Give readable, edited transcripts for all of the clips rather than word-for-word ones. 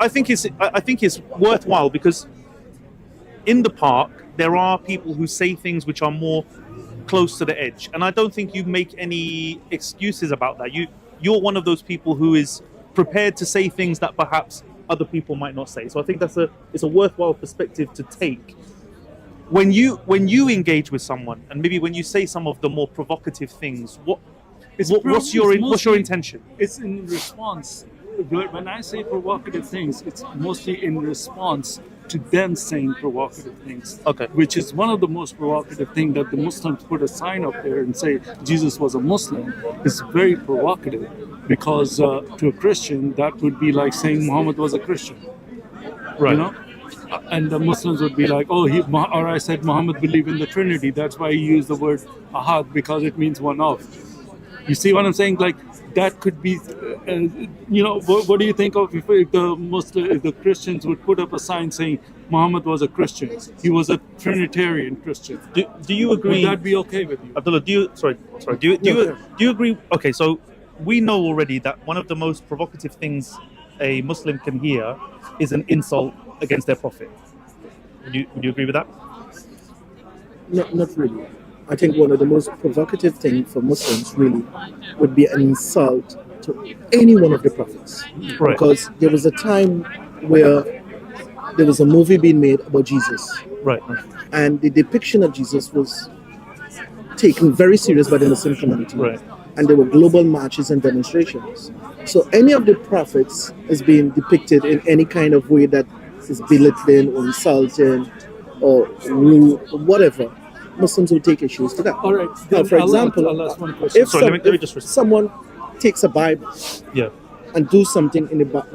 I think it's worthwhile because in the park there are people who say things which are more close to the edge, and I don't think you make any excuses about that. You're one of those people who is prepared to say things that perhaps other people might not say. So I think it's a worthwhile perspective to take when you engage with someone, and maybe when you say some of the more provocative things. What's your intention? It's in response. When I say provocative things, it's mostly in response to them saying provocative things. Okay. Which is one of the most provocative things, that the Muslims put a sign up there and say Jesus was a Muslim. It's very provocative because to a Christian that would be like saying Muhammad was a Christian. Right. You know? And the Muslims would be like, or I said Muhammad believed in the Trinity. That's why he used the word ahad, because it means one of. You see what I'm saying? Like, that could be, what do you think of if the Christians would put up a sign saying Muhammad was a Christian? He was a Trinitarian Christian. Do you agree? Would that be okay with you? Abdullah, do you agree? Okay, so we know already that one of the most provocative things a Muslim can hear is an insult against their prophet. Would you agree with that? No, not really. I think one of the most provocative things for Muslims really would be an insult to any one of the prophets. Right. Because there was a time where there was a movie being made about Jesus. Right. And the depiction of Jesus was taken very serious by the Muslim community. Right. And there were global marches and demonstrations. So any of the prophets is being depicted in any kind of way that is belittling or insulting or rude or whatever, Muslims will take issues to that. All right. Now, for example, I'll ask one question. if someone takes a Bible and do something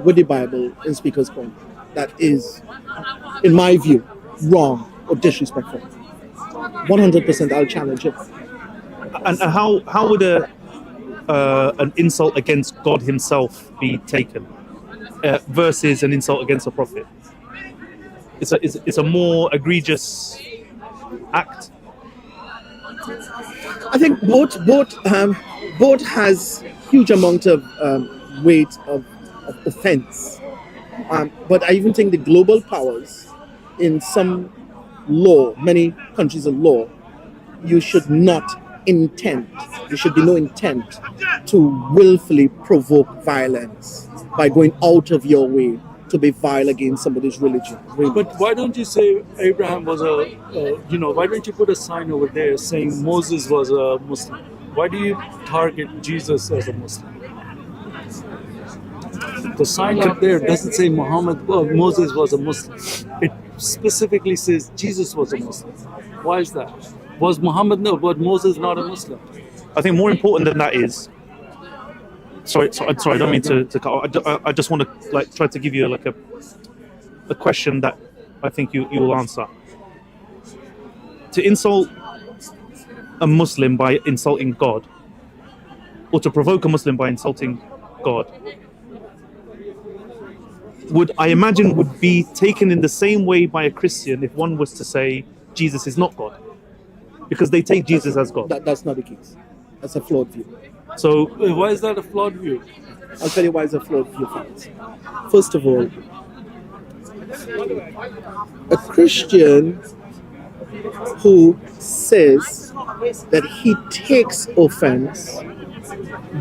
with the Bible in Speaker's Corner that is, in my view, wrong or disrespectful, 100% I'll challenge it. And how would an insult against God Himself be taken versus an insult against a prophet? It's a more egregious act. I think both has huge amount of weight of offense, but I even think the global powers in some law, many countries of law, you should not intend. There should be no intent to willfully provoke violence by going out of your way to be vile against somebody's religion. Really. But why don't you say Abraham was why don't you put a sign over there saying Moses was a Muslim? Why do you target Jesus as a Muslim? The sign up there doesn't say Moses was a Muslim. It specifically says Jesus was a Muslim. Why is that? Was Moses not a Muslim? I think more important than that is. Sorry, I don't mean to cut off. I just want to try to give you a question that I think you will answer. To insult a Muslim by insulting God, or to provoke a Muslim by insulting God, would be taken in the same way by a Christian if one was to say Jesus is not God, because they take Jesus as God. That's not the case. That's a flawed view. So why is that a flawed view? I'll tell you why it's a flawed view. First of all, a Christian who says that he takes offense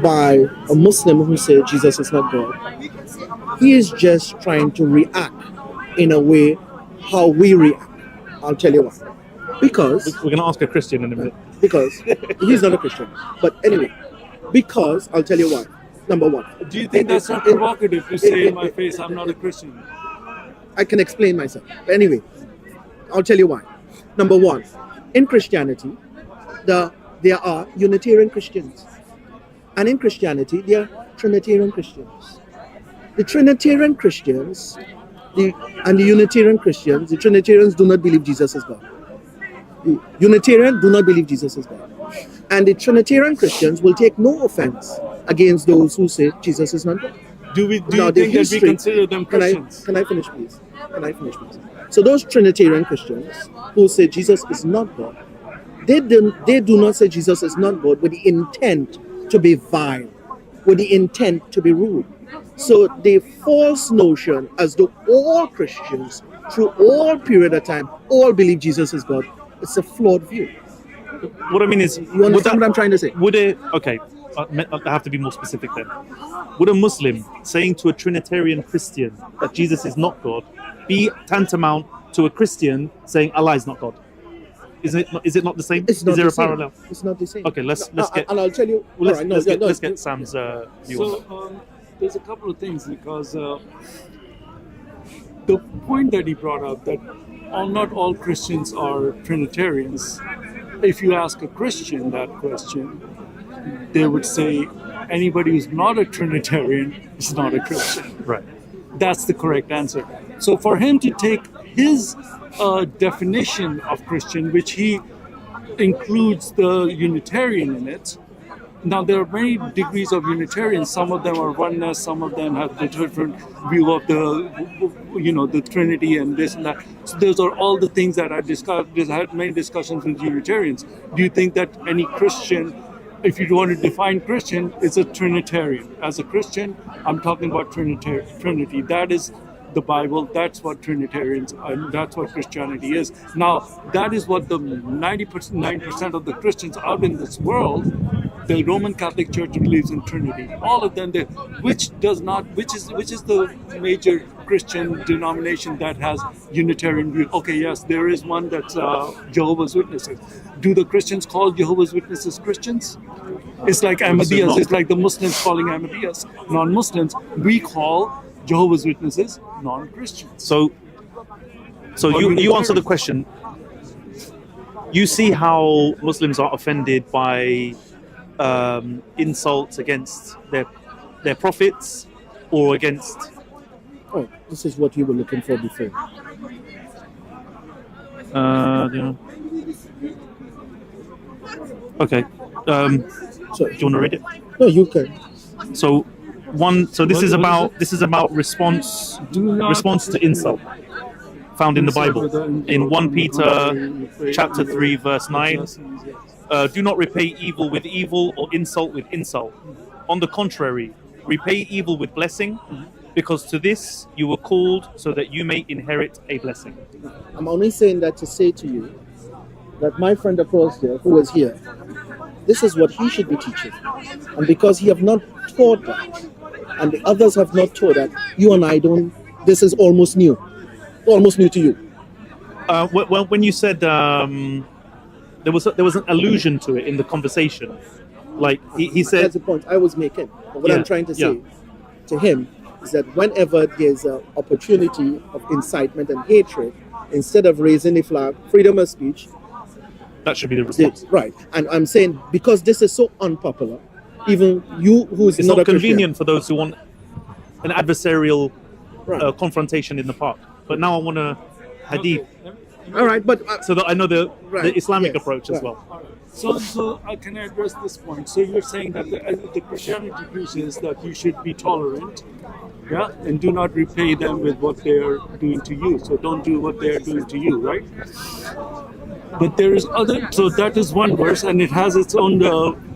by a Muslim who says Jesus is not God, he is just trying to react in a way how we react. I'll tell you why. Because we're going to ask a Christian in a minute. Because he's not a Christian. But anyway, because I'll tell you why. Number one. Do you think that's not provocative to say in my face, I'm not a Christian? I can explain myself. But anyway, I'll tell you why. Number one, in Christianity, there are Unitarian Christians. And in Christianity, there are Trinitarian Christians. The Trinitarian Christians and the Unitarian Christians, the Trinitarians do not believe Jesus is God. The Unitarians do not believe Jesus is God. And the Trinitarian Christians will take no offense against those who say Jesus is not God. Do you think that we consider them Christians? Can I finish, please? So those Trinitarian Christians who say Jesus is not God, they do not say Jesus is not God with the intent to be vile, with the intent to be rude. So the false notion as though all Christians through all period of time all believe Jesus is God, it's a flawed view. What I mean is, You understand what I'm trying to say? would it? Okay, I have to be more specific then. Would a Muslim saying to a Trinitarian Christian that Jesus is not God be tantamount to a Christian saying Allah is not God? Is it not the same? It's not is there the a same. parallel? It's not the same. Okay, let's get. And I'll tell you. Well, let's, all right, no, let's, yeah, get, no, let's get Sam's view on that. So there's a couple of things because the point that he brought up that not all Christians are Trinitarians. If you ask a Christian that question, they would say anybody who's not a Trinitarian is not a Christian. Right. That's the correct answer. So for him to take his definition of Christian, which he includes the Unitarian in it. Now there are many degrees of Unitarians. Some of them are oneness. Some of them have the different view of the Trinity and this and that. So those are all the things that I discussed. I had many discussions with Unitarians. Do you think that any Christian, if you want to define Christian, is a Trinitarian? As a Christian, I'm talking about Trinity. That is the Bible. That's what Trinitarians and that's what Christianity is. Now, that is what the 90% of the Christians out in this world, the Roman Catholic Church believes in Trinity. All of them, which is the major Christian denomination that has Unitarian view. Okay, yes, there is one that's Jehovah's Witnesses. Do the Christians call Jehovah's Witnesses Christians? It's like Ahmadiyas. It's like the Muslims calling Ahmadiyas non-Muslims. We call Jehovah's Witnesses non-Christians. So you answer the question. You see how Muslims are offended by insults against their prophets or against. Oh, this is what you were looking for before. Yeah. Okay. So, Do you want to read it? no, you can. So this is about response to insult found in the Bible in 1 Peter chapter 3 verse 9. Do not repay evil with evil or insult with insult. On the contrary, repay evil with blessing, because to this you were called so that you may inherit a blessing. I'm only saying that to say to you that my friend across there who was here, this is what he should be teaching. And because he have not taught that, and the others have not taught that, you and I don't, this is almost new to you. When you said there was an allusion to it in the conversation, like he said. That's the point I was making. But what I'm trying to say to him is that whenever there's an opportunity of incitement and hatred, instead of raising the flag, freedom of speech, that should be the response. Right. And I'm saying because this is so unpopular, even you who's It's not not a Christian, convenient for those who want an adversarial confrontation in the park. But now I want a hadith, all right, but so that I know the Islamic yes, approach as right. well. So can I address this point? So you're saying that the Christianity preaches that you should be tolerant, yeah, and do not repay them with what they are doing to you. So don't do what they are doing to you, right? But there is other. So that is one verse, and it has its own,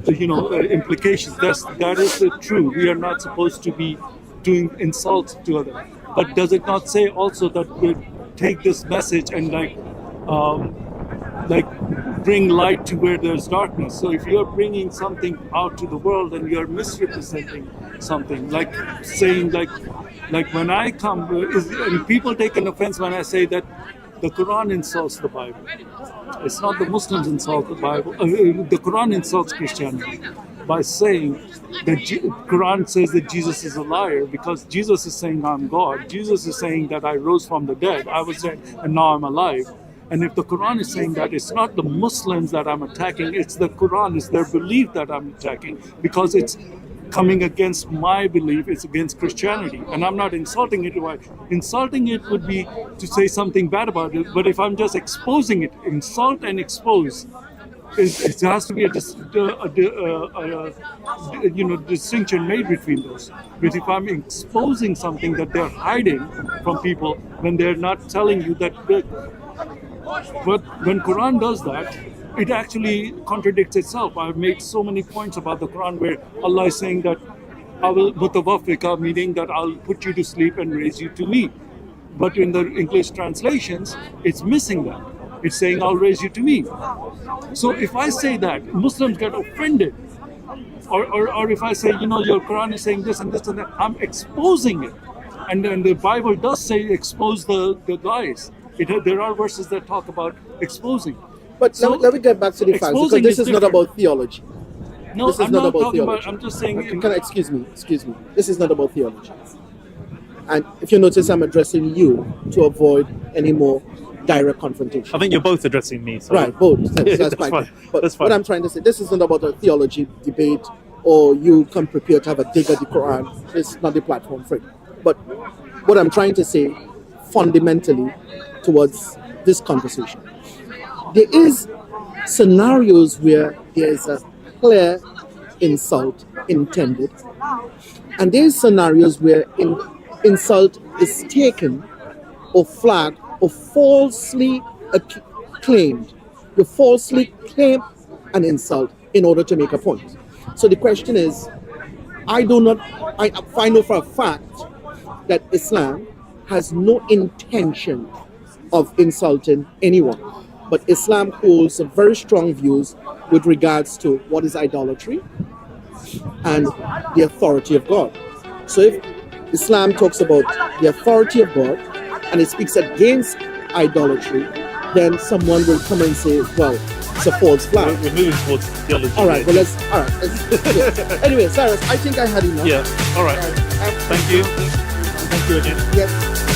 implications. That is true. We are not supposed to be doing insults to others. But does it not say also that we take this message and bring light to where there's darkness? So if you're bringing something out to the world and you're misrepresenting something, like saying like when I come, and people take an offense when I say that the Quran insults the Bible. It's not the Muslims insult the Bible. The Quran insults Christianity by saying that Quran says that Jesus is a liar because Jesus is saying I'm God. Jesus is saying that I rose from the dead. I was dead and now I'm alive. And if the Quran is saying that, it's not the Muslims that I'm attacking, it's the Quran, it's their belief that I'm attacking because it's coming against my belief, it's against Christianity. And I'm not insulting it. Insulting it would be to say something bad about it, but if I'm just exposing it, insult and expose, it has to be a distinction made between those. But if I'm exposing something that they're hiding from people, when they're not telling you that, but when Quran does that, it actually contradicts itself. I've made so many points about the Quran where Allah is saying that I will mutawafika, meaning that I'll put you to sleep and raise you to me. But in the English translations, it's missing that. It's saying, I'll raise you to me. So if I say that, Muslims get offended. Or if I say, your Quran is saying this and this and that, I'm exposing it. And then the Bible does say expose the lies. There are verses that talk about exposing. But So, let me get back to the facts, because exposing this is is not different. about theology. No, This is I'm not not about talking theology. about, I'm just saying, Excuse me. This is not about theology. And if you notice, I'm addressing you to avoid any more direct confrontation. I think you're both addressing me. So. Right, both. That's That's fine. fine. But That's what fine. I'm trying to say, this is not about a theology debate or you come prepared to have a dig at the Quran. It's not the platform for it. But what I'm trying to say fundamentally towards this conversation, there is scenarios where there is a clear insult intended, and there is scenarios where insult is taken or flagged or falsely claimed. You falsely claim an insult in order to make a point. So the question is, I find out for a fact that Islam has no intention of insulting anyone, but Islam holds some very strong views with regards to what is idolatry and the authority of God. So if Islam talks about the authority of God and it speaks against idolatry, then someone will come and say, well, it's a false flag. We're moving towards theology. All right, well, let's yeah. Anyway, Cyrus, I think I had enough. Yeah. All right. Thank you. Thank you again. Yes.